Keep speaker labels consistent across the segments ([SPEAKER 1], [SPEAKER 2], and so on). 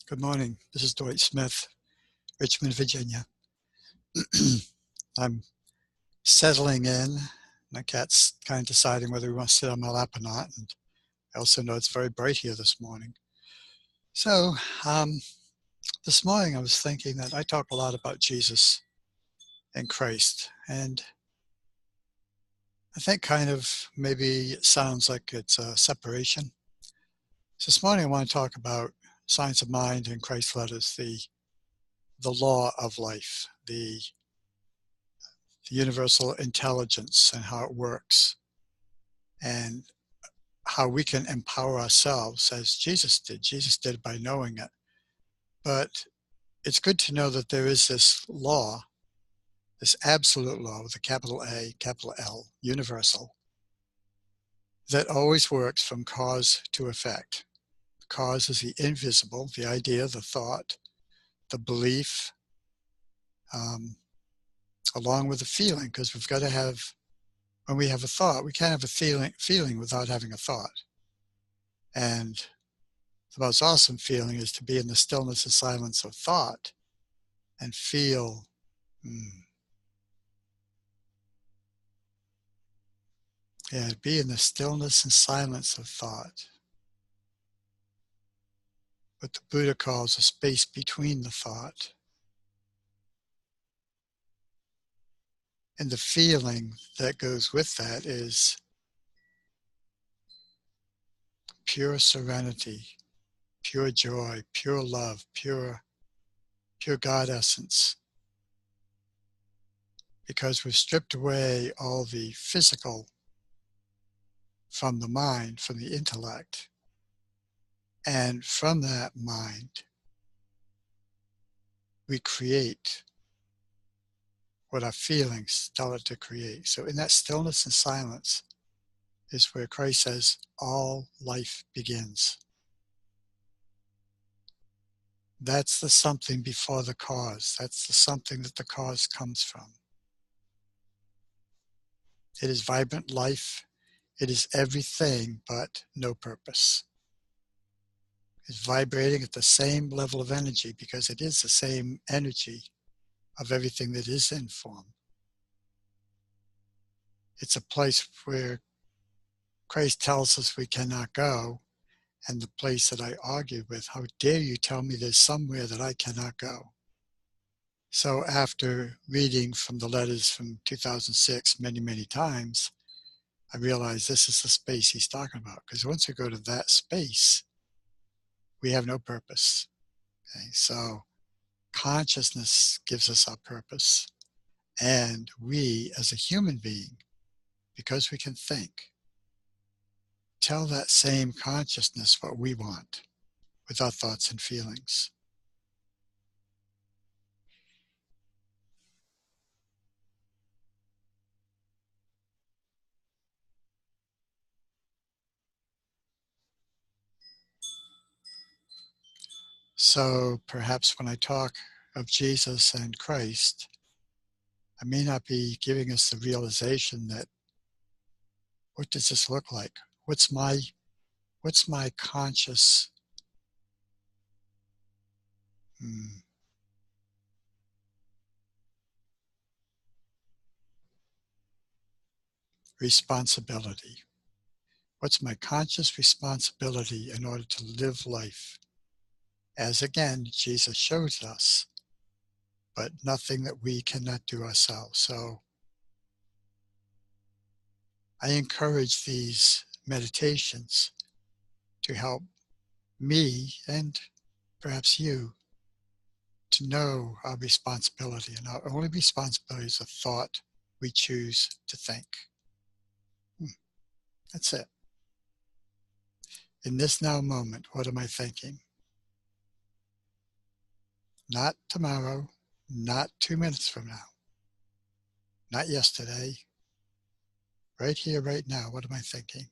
[SPEAKER 1] Good morning. This is Dwight Smith, Richmond, Virginia. I'm settling in. My cat's kind of deciding whether he wants to sit on my lap or not. And I also know it's very bright here this morning. So this morning I was thinking that I talk a lot about Jesus and Christ. And I think kind of maybe it sounds like it's a separation. So this morning I want to talk about science of mind and Christ's letters, the law of life, the universal intelligence and how it works, and how we can empower ourselves as Jesus did. Jesus did it by knowing it. But it's good to know that there is this law, this absolute law with a capital A, capital L, universal, that always works from cause to effect. Cause is the invisible, the idea, the thought, the belief, along with the feeling, because we've got to have, when we have a thought, we can't have a feeling without having a thought. And the most awesome feeling is to be in the stillness and silence of thought and feel, be in the stillness and silence of thought. What the Buddha calls a space between the thought. And the feeling that goes with that is pure serenity, pure joy, pure love, pure God essence. Because we've stripped away all the physical from the mind, from the intellect. And from that mind, we create what our feelings tell it to create. So in that stillness and silence is where Christ says, all life begins. That's the something before the cause. That's the something that the cause comes from. It is vibrant life. It is everything but no purpose. It's vibrating at the same level of energy because it is the same energy of everything that is in form. It's a place where Christ tells us we cannot go, and the place that I argued with, how dare you tell me there's somewhere that I cannot go? So after reading from the letters from 2006 many, many times, I realized this is the space he's talking about. Because once we go to that space, we have no purpose. Okay? So consciousness gives us our purpose. And we, as a human being, because we can think, tell that same consciousness what we want with our thoughts and feelings. So perhaps when I talk of Jesus and Christ, I may not be giving us the realization that, what does this look like? What's my conscious responsibility? What's my conscious responsibility in order to live life? As again, Jesus shows us, but nothing that we cannot do ourselves. So I encourage these meditations to help me and perhaps you to know our responsibility. And our only responsibility is a thought we choose to think. That's it. In this now moment, what am I thinking? Not tomorrow, not 2 minutes from now, not yesterday. Right here, right now, what am I thinking?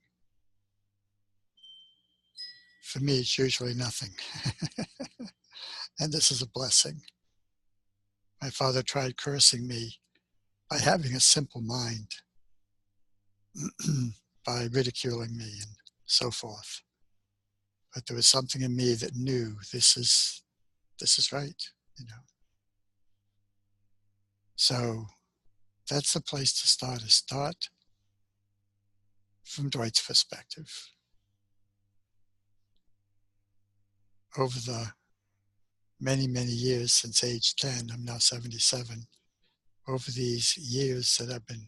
[SPEAKER 1] For me, it's usually nothing. And this is a blessing. My father tried cursing me by having a simple mind, by ridiculing me and so forth. But there was something in me that knew this is this is right, you know. So that's the place to start, is start from Dwight's perspective. Over the many, many years since age 10, I'm now 77, over these years that I've been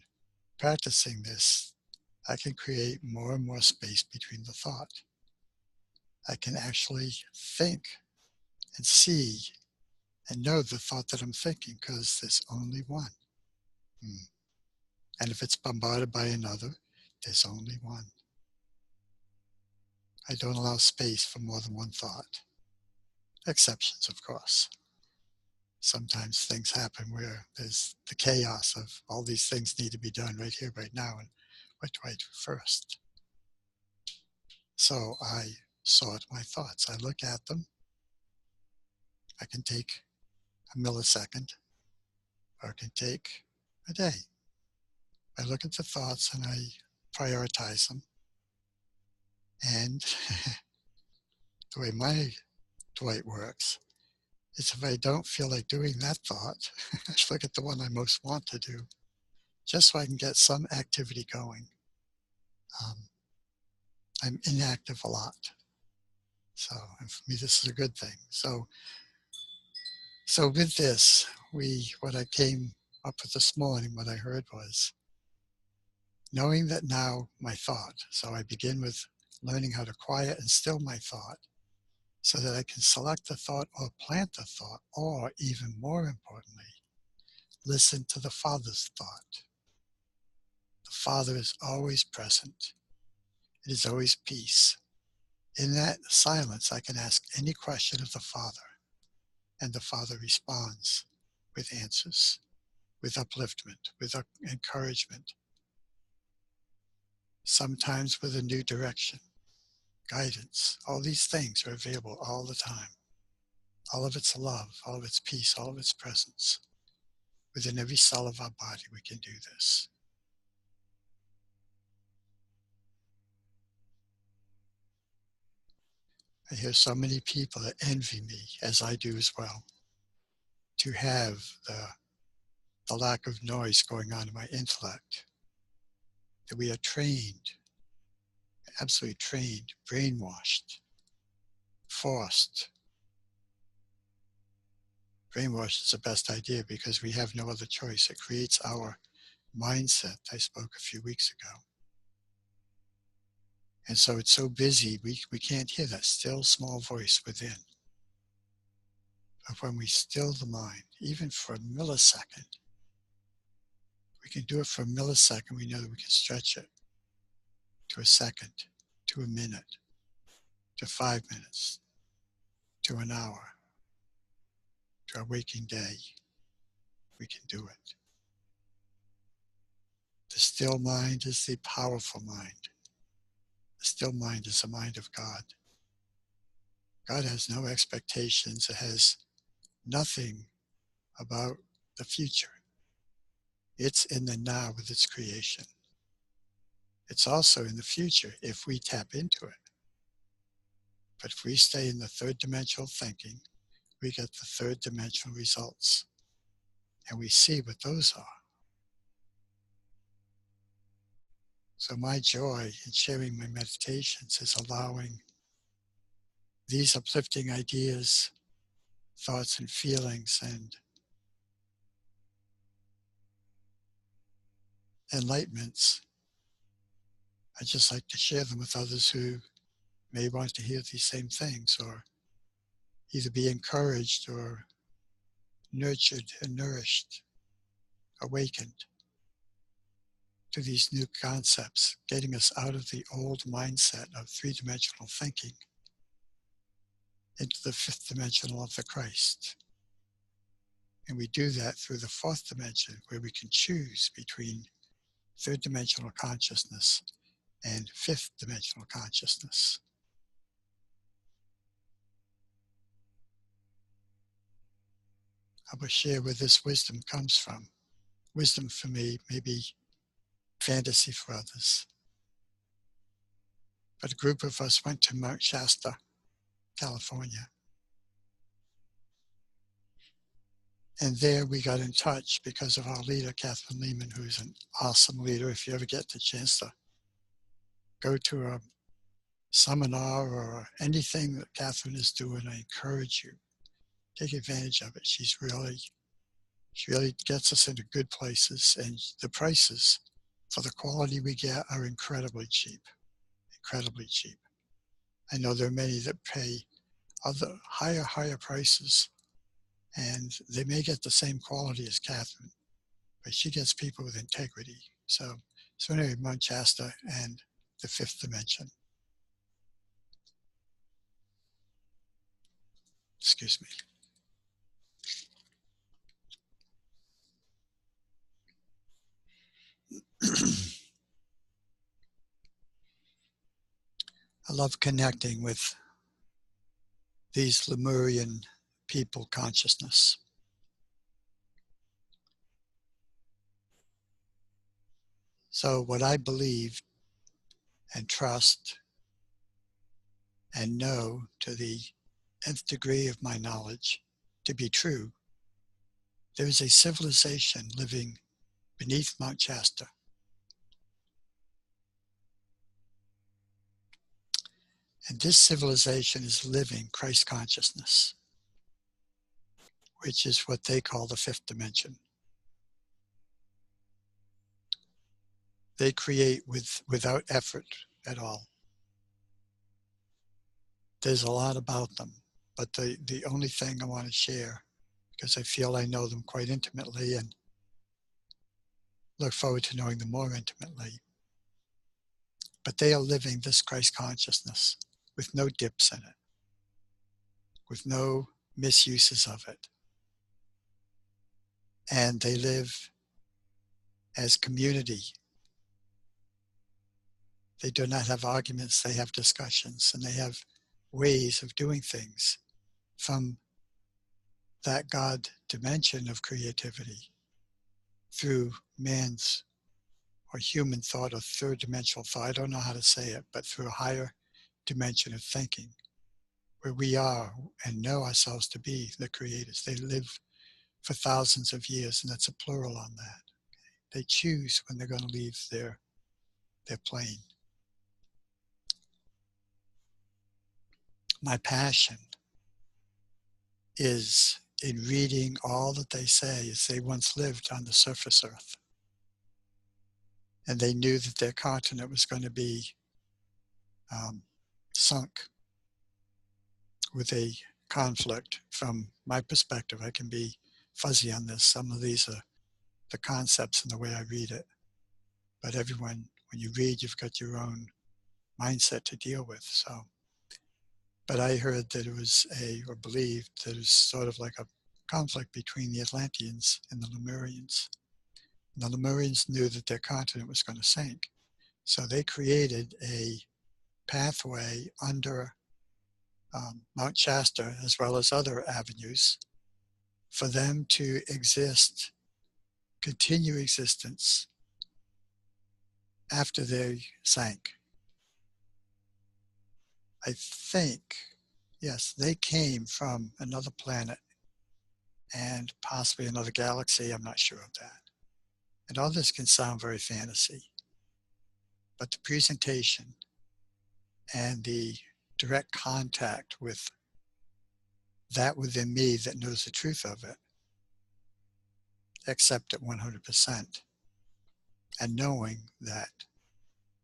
[SPEAKER 1] practicing this, I can create more and more space between the thought. I can actually think and see and know the thought that I'm thinking, because there's only one. And if it's bombarded by another, there's only one. I don't allow space for more than one thought. Exceptions, of course. Sometimes things happen where there's the chaos of all these things need to be done right here, right now, and what do I do first? So I sort my thoughts. I look at them. I can take a millisecond, or it can take a day. I look at the thoughts and I prioritize them. And the way my Dwight works is, if I don't feel like doing that thought, I look at the one I most want to do, just so I can get some activity going. I'm inactive a lot. So, and for me, this is a good thing. So with this, what I came up with this morning, what I heard was, knowing that now my thought, so I begin with learning how to quiet and still my thought, so that I can select the thought or plant the thought, or even more importantly, listen to the Father's thought. The Father is always present. It is always peace. In that silence, I can ask any question of the Father, and the Father responds with answers, with upliftment, with encouragement, sometimes with a new direction, guidance. All these things are available all the time. All of its love, all of its peace, all of its presence. Within every cell of our body, we can do this. I hear so many people that envy me, as I do as well, to have the lack of noise going on in my intellect, that we are trained, absolutely trained, brainwashed, forced. Brainwashed is the best idea, because we have no other choice. It creates our mindset I spoke a few weeks ago. And so it's so busy, we can't hear that still small voice within. But when we still the mind, even for a millisecond, we can do it for a millisecond, we know that we can stretch it to a second, to a minute, to 5 minutes, to an hour, to our waking day. We can do it. The still mind is the powerful mind. The still mind is the mind of God. God has no expectations. It has nothing about the future. It's in the now with its creation. It's also in the future if we tap into it. But if we stay in the third dimensional thinking, we get the third dimensional results. And we see what those are. So my joy in sharing my meditations is allowing these uplifting ideas, thoughts and feelings, and enlightenments. I just like to share them with others who may want to hear these same things, or either be encouraged or nurtured and nourished, awakened to these new concepts, getting us out of the old mindset of three-dimensional thinking into the fifth dimensional of the Christ. And we do that through the fourth dimension, where we can choose between third dimensional consciousness and fifth dimensional consciousness. I will share where this wisdom comes from. Wisdom for me may be fantasy for others. But a group of us went to Mount Shasta, California. And there we got in touch because of our leader, Catherine Lehman, who's an awesome leader. If you ever get the chance to go to a seminar or anything that Catherine is doing, I encourage you, take advantage of it. She really gets us into good places, and the prices for the quality we get are incredibly cheap, incredibly cheap. I know there are many that pay other higher prices, and they may get the same quality as Catherine, but she gets people with integrity. So anyway, Mount Shasta and the fifth dimension. Excuse me. I love connecting with these Lemurian people consciousness. So what I believe and trust and know to the nth degree of my knowledge to be true, there is a civilization living beneath Mount Shasta. And this civilization is living Christ consciousness, which is what they call the fifth dimension. They create without effort at all. There's a lot about them, but the only thing I want to share, because I feel I know them quite intimately and look forward to knowing them more intimately, but they are living this Christ consciousness with no dips in it, with no misuses of it. And they live as community. They do not have arguments, they have discussions, and they have ways of doing things from that God dimension of creativity through man's or human thought or third dimensional thought. I don't know how to say it, but through a higher dimension of thinking where we are and know ourselves to be the creators. They live for thousands of years, and that's a plural on that. They choose when they're going to leave their plane. My passion is in reading all that they say as they once lived on the surface Earth. And they knew that their continent was going to be sunk with a conflict. From my perspective, I can be fuzzy on this. Some of these are the concepts and the way I read it. But everyone, when you read, you've got your own mindset to deal with. But I heard that it was or believed that it was sort of like a conflict between the Atlanteans and the Lemurians. And the Lemurians knew that their continent was going to sink. So they created a pathway under Mount Shasta, as well as other avenues, for them to exist, continue existence after they sank. I think, yes, they came from another planet and possibly another galaxy. I'm not sure of that. And all this can sound very fantasy, but the presentation and the direct contact with that within me that knows the truth of it, accept it 100%. And knowing that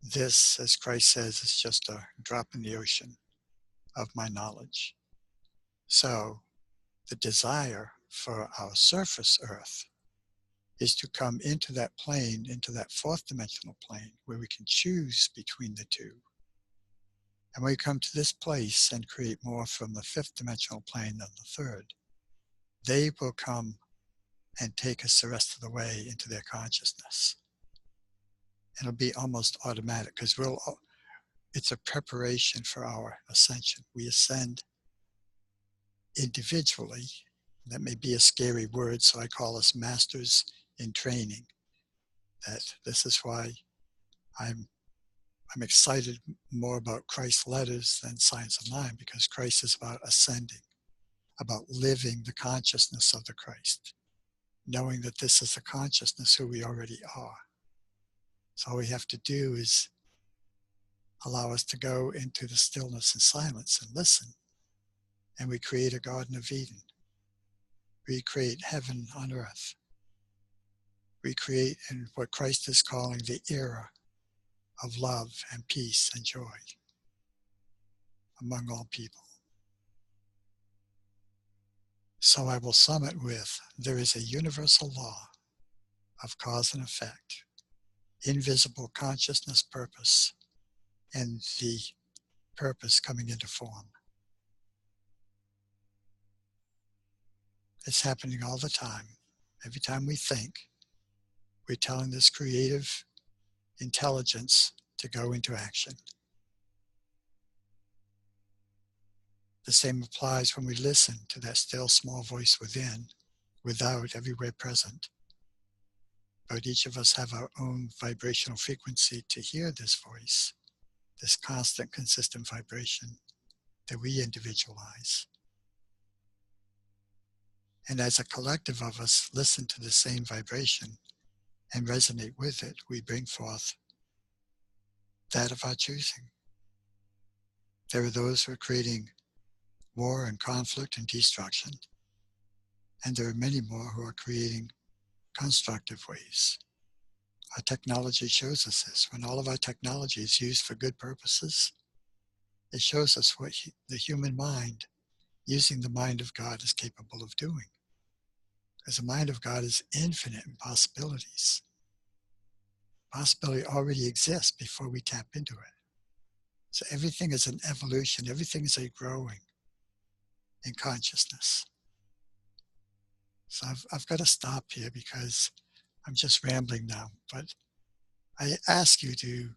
[SPEAKER 1] this, as Christ says, is just a drop in the ocean of my knowledge. So the desire for our surface Earth is to come into that plane, into that fourth dimensional plane, where we can choose between the two. And when we come to this place and create more from the fifth dimensional plane than the third, they will come and take us the rest of the way into their consciousness. It'll be almost automatic because it's a preparation for our ascension. We ascend individually. That may be a scary word, so I call us masters in training. That this is why I'm excited more about Christ's letters than Science of Mind, because Christ is about ascending, about living the consciousness of the Christ. knowing that this is the consciousness who we already are. So all we have to do is allow us to go into the stillness and silence and listen. And we create a Garden of Eden. We create heaven on earth. We create in what Christ is calling the era of love and peace and joy among all people. So I will sum it with, there is a universal law of cause and effect, invisible consciousness purpose, and the purpose coming into form. It's happening all the time. Every time we think, we're telling this creative intelligence to go into action. The same applies when we listen to that still small voice within, without, everywhere present. But each of us have our own vibrational frequency to hear this voice, this constant, consistent vibration that we individualize. And as a collective of us listen to the same vibration and resonate with it, we bring forth that of our choosing. There are those who are creating war and conflict and destruction, and there are many more who are creating constructive ways. Our technology shows us this. When all of our technology is used for good purposes, it shows us what the human mind, using the mind of God, is capable of doing. Because the mind of God is infinite in possibilities. Possibility already exists before we tap into it. So everything is an evolution. Everything is a growing in consciousness. So I've got to stop here because I'm just rambling now. But I ask you to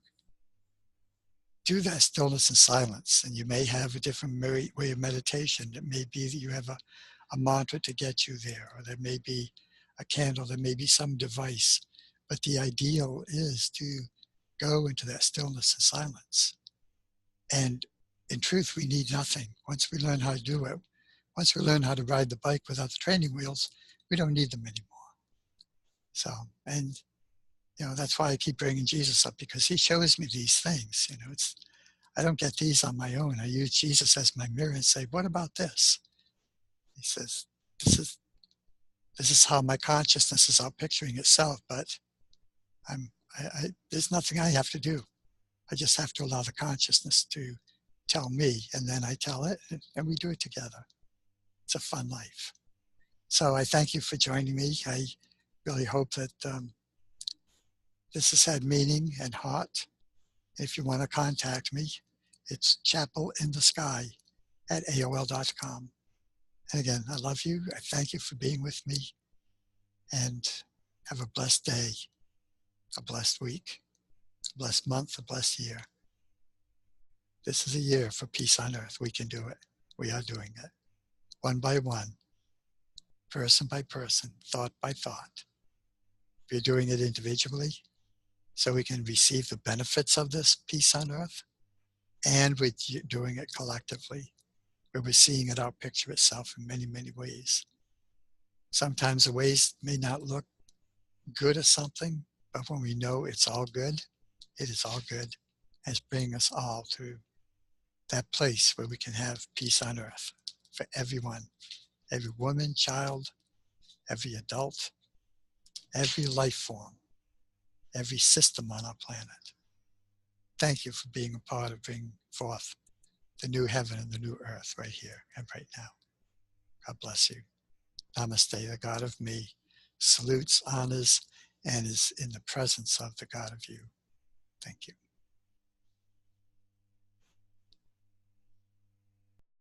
[SPEAKER 1] do that stillness and silence. And you may have a different way of meditation. It may be that you have a mantra to get you there, or there may be a candle, there may be some device. But the ideal is to go into that stillness and silence. And in truth, we need nothing. Once we learn how to do it, once we learn how to ride the bike without the training wheels, we don't need them anymore. So, and that's why I keep bringing Jesus up, because he shows me these things. I don't get these on my own. I use Jesus as my mirror and say, what about this? He says, this is how my consciousness is out picturing itself, but there's nothing I have to do. I just have to allow the consciousness to tell me, and then I tell it, and we do it together. It's a fun life. So I thank you for joining me. I really hope that this has had meaning and heart. If you want to contact me, it's ChapelintheSky@AOL.com. And again, I love you. I thank you for being with me. And have a blessed day, a blessed week, a blessed month, a blessed year. This is a year for peace on earth. We can do it. We are doing it. One by one, person by person, thought by thought. We're doing it individually so we can receive the benefits of this peace on earth. And we're doing it collectively, where we're seeing it outpicture itself in many, many ways. Sometimes the ways may not look good at something, but when we know it's all good, it is all good. And it's bringing us all to that place where we can have peace on earth for everyone, every woman, child, every adult, every life form, every system on our planet. Thank you for being a part of bringing forth the new heaven and the new earth right here and right now. God bless you. Namaste, the God of me, salutes, honors, and is in the presence of the God of you. Thank you.